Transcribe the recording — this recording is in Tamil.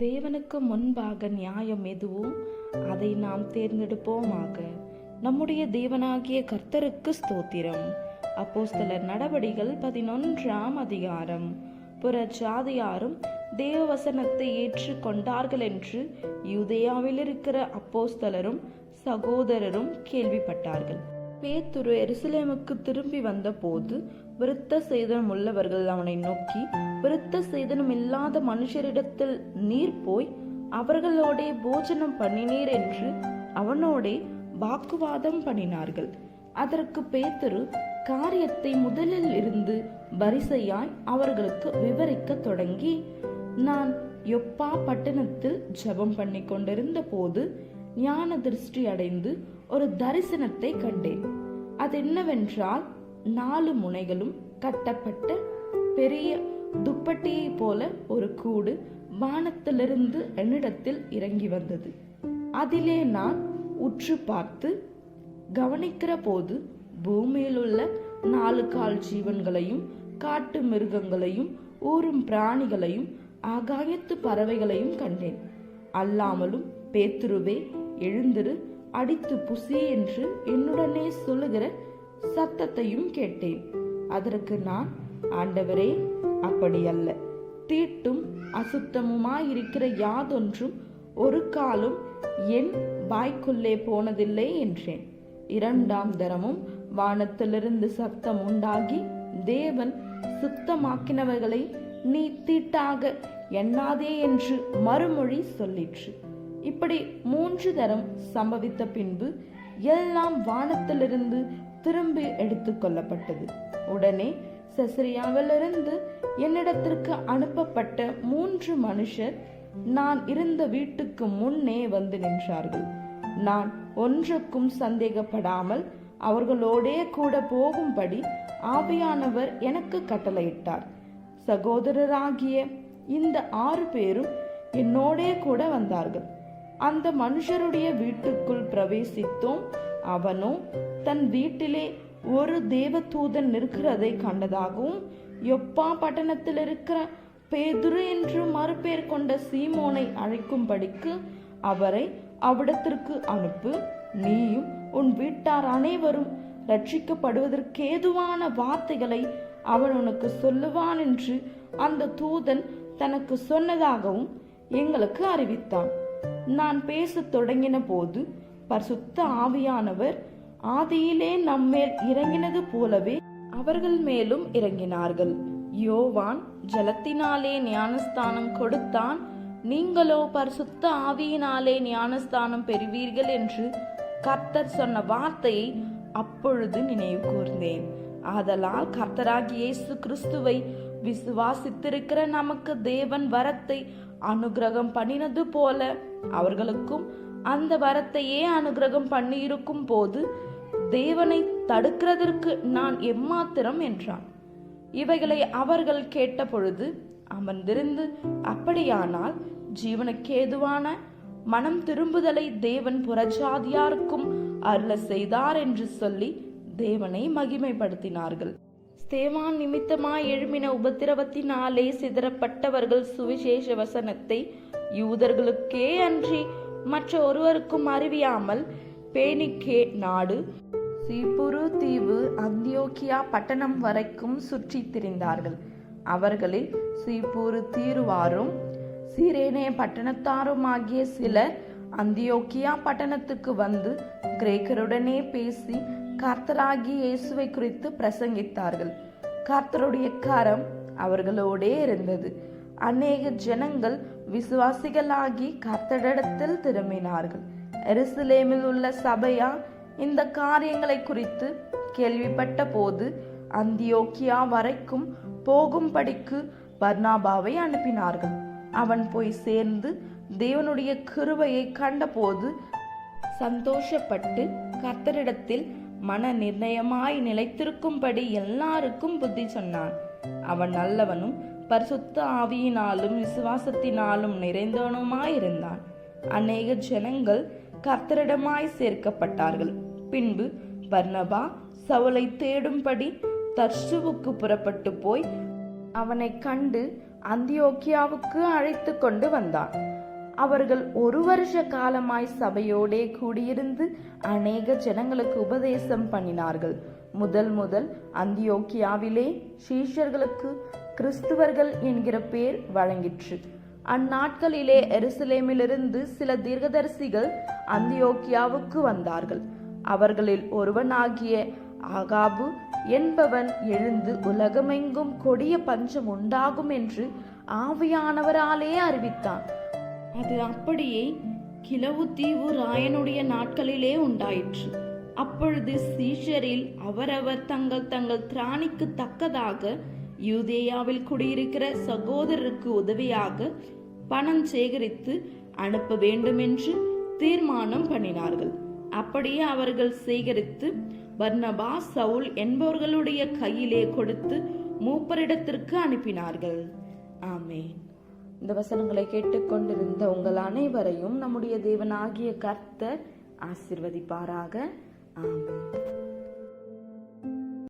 தேவனுக்கு முன்பாக நியாயம் எதுவோ அதை நாம் தேர்ந்தெடுப்போமாக. நம்முடைய தேவனாகிய கர்த்தருக்கு ஸ்தோத்திரம். அப்போஸ்தலர் நடபடிகள் 11ஆம் அதிகாரம். புறஜாதியாரும் தேவ வசனத்தை ஏற்றுக்கொண்டார்கள் என்று யூதேயாவில் இருக்கிற அப்போஸ்தலரும் சகோதரரும் கேள்விப்பட்டார்கள். பேதுரு எருசலேமுக்கு திரும்பி வந்த போது விருத்த சேதனம் உள்ளவர்கள் அவனை நோக்கி, விருத்த சேதனம் இல்லாத மனுஷரிடத்தில் நீர் போய் அவர்களோடே போஜனம் பண்ணினீர் என்று அவனோடே வாக்குவாதம் பண்ணினார்கள். அதற்கு பேதுரு காரியத்தை முதலில் இருந்து வரிசையாய் அவர்களுக்கு விவரிக்க தொடங்கி, நான் யோப்பா பட்டணத்தில் ஜெபம் பண்ணி கொண்டிருந்த போது ஞான திருஷ்டி அடைந்து ஒரு தரிசனத்தை கண்டேன். அது என்னவென்றால், 4 முனைகளும் கட்டப்பட்ட பெரிய துப்பட்டியை போல ஒரு கூடு வானத்திலிருந்து என்னிடத்தில் இறங்கி வந்தது. அதிலே நான் உற்று பார்த்து கவனிக்கிற போது பூமியில் உள்ள 4 கால் ஜீவன்களையும் காட்டு மிருகங்களையும் ஊரும் பிராணிகளையும் ஆகாயத்து பறவைகளையும் கண்டேன். அல்லாமலும் பேதுருவே, எழுந்திரு, அடித்து புசி என்று என்னுடனே சொல்லுகிற சத்தத்தையும் கேட்டேன். அதற்கு நான், ஆண்டவரே, அப்படி அல்ல. தீட்டும் அசுத்தமுமாயிருக்கிற யாதொன்றும் ஒரு காலும் என் வாய்க்குள்ளே போனதில்லை என்றேன். 2ஆம் தரமும் வானத்திலிருந்து சத்தம் உண்டாகி, தேவன் சுத்தமாக்கினவர்களை நீ தீட்டாக எண்ணாதே என்று மறுமொழி சொல்லிற்று. இப்படி 3 தரம் சம்பவித்த பின்பு எல்லாம் வானத்திலிருந்து திரும்பி எடுத்துக் கொள்ளப்பட்டது. உடனே செசரியாவிலிருந்து என்னிடத்திற்கு அனுப்பப்பட்ட 3 மனுஷர் நான் இருந்த வீட்டுக்கு முன்னே வந்து நின்றார்கள். நான் ஒன்றுக்கும் சந்தேகப்படாமல் அவர்களோடே கூட போகும்படி ஆவியானவர் எனக்கு கட்டளையிட்டார். சகோதரராகிய இந்த 6 பேரும் என்னோடே கூட வந்தார்கள். அந்த மனுஷருடைய வீட்டுக்குள் பிரவேசித்தோம். அவனோ தன் வீட்டிலே ஒரு தேவதூதன் இருக்கிறதை கண்டதாகவும், யோப்பா பட்டணத்தில் இருக்கிற பேதுரு என்று மறுபேர் கொண்ட சீமோனை அழைக்கும்படிக்கு அவரை அவ்விடத்திற்கு அனுப்பு, நீயும் உன் வீட்டார் அனைவரும் ரட்சிக்கப்படுவதற்கேதுவான வார்த்தைகளை அவன் உனக்கு சொல்லுவான் என்று அந்த தூதன் தனக்கு சொன்னதாகவும் எங்களுக்கு அறிவித்தான். நான் பேசத் தொடங்கின போது பரிசுத்த ஆவியானவர் ஆதியிலே நம்மேல் இறங்கினது போலவே அவர்கள் மேலும் இறங்கினார்கள். யோவான் ஜலத்தினாலே ஞானஸ்தானம் கொடுத்தான், நீங்களோ பரிசுத்த ஆவியினாலே ஞானஸ்தானம் பெறுவீர்கள் என்று கர்த்தர் சொன்ன வார்த்தையை அப்பொழுது நினைவு கூர்ந்தேன். ஆதலால் கர்த்தராகிய இயேசு கிறிஸ்துவை விசுவாசித்திருக்கிற நமக்கு தேவன் வரத்தை அனுகிரகம் பண்ணினது போல அவர்களுக்கும் அந்த வரத்தையே அனுகிரகம் பண்ணியிருக்கும் போது தேவனை தடுக்கிறதற்கு நான் எம்மாத்திரம் என்றான். இவைகளை அவர்கள் கேட்ட பொழுது அமர்ந்திருந்து, அப்படியானால் ஜீவனுக்கேதுவான மனம் திரும்புதலை தேவன் புறஜாதியாருக்கும் அருள செய்தார் என்று சொல்லி தேவனை மகிமைப்படுத்தினார்கள். ஸ்தேவான் நிமித்தமாய் எழும்பின உபத்திரவத்தினாலே சிதறப்பட்டவர்கள் சுவிசேஷ வசனத்தை யூதர்களுக்கே அன்றி மற்ற ஒருவருக்கும் அறிவியாமல் பேனிக்கே நாடு, சீப்புரு தீவு, அந்தியோக்கியா பட்டணம் வரைக்கும் சுற்றி திரிந்தார்கள். அவர்களில் சீப்புரு தீருவாரும் சீரேனே பட்டணத்தாரும் ஆகிய சிலர் அந்தியோக்கியா பட்டணத்துக்கு வந்து கிரேக்கருடனே பேசி கர்த்தராகிய இயேசுவை குறித்து பிரசங்கித்தார்கள். கர்த்தருடைய கரம் அவர்களோடே இருந்தது. அநேக ஜனங்கள் விசுவாசிகளாகி கர்த்தரிடத்தில் திரும்பினார்கள். எருசலேமில் உள்ள சபையா இந்த காரியங்களை குறித்து கேள்விப்பட்ட போது அந்தியோக்கியா வரைக்கும் போகும்படிக்கு பர்னாபாவை அனுப்பினார்கள். அவன் போய் சேர்ந்து தேவனுடைய கிருபையை கண்டபோது சந்தோஷப்பட்டு கர்த்தரிடத்தில் மன நிர்ணயமாய் நிலைத்திருக்கும்படி எல்லாருக்கும் புத்தி சொன்னான். அவன் நல்லவனும் பரிசுத்த ஆவியினாலும் விசுவாசத்தினாலும் நிறைந்தவனுமாயிருந்தான். அநேக ஜனங்கள் கர்த்தரிடமாய் சேர்க்கப்பட்டார்கள். பின்பு பர்னபா சவுலை தேடும்படி தர்சுவுக்கு புறப்பட்டு போய் அவனை கண்டு அந்தியோக்கியாவுக்கு அழைத்து கொண்டு வந்தான். அவர்கள் 1 வருஷ காலமாய் சபையோடே கூடியிருந்து அநேக ஜனங்களுக்கு உபதேசம் பண்ணினார்கள். முதல் அந்தியோக்கியாவிலே சீஷர்களுக்கு கிறிஸ்துவர்கள் என்கிற பேர் வழங்கிற்று. அந்நாட்களிலே எருசலேமிலிருந்து சில தீர்க்கதரிசிகள் அந்தியோக்கியாவுக்கு வந்தார்கள். அவர்களில் ஒருவனாகிய ஆகாபு என்பவன் எழுந்து உலகமெங்கும் கொடிய பஞ்சம் உண்டாகும் என்று ஆவியானவராலே அறிவித்தான். அது அப்படியே கிலவுத்தீவு ராயனுடைய நாட்களிலே உண்டாயிற்று. அப்பொழுது சீஷரில் அவரவர் தங்கள் திராணிக்கு தக்கதாக யூதேயாவில் குடியிருக்கிற சகோதரருக்கு உதவியாக பணம் சேகரித்து அனுப்ப வேண்டும் என்று தீர்மானம் பண்ணினார்கள். அப்படியே அவர்கள் சேகரித்து பர்னபா, சவுல் என்பவர்களுடைய கையிலே கொடுத்து மூப்பரிடத்திற்கு அனுப்பினார்கள். ஆமென். இந்த வசனங்களை கேட்டுக்கொண்டிருந்த உங்கள் அனைவரையும் நம்முடைய தேவனாகிய கர்த்தர் ஆசீர்வதிப்பாராக. ஆமென்.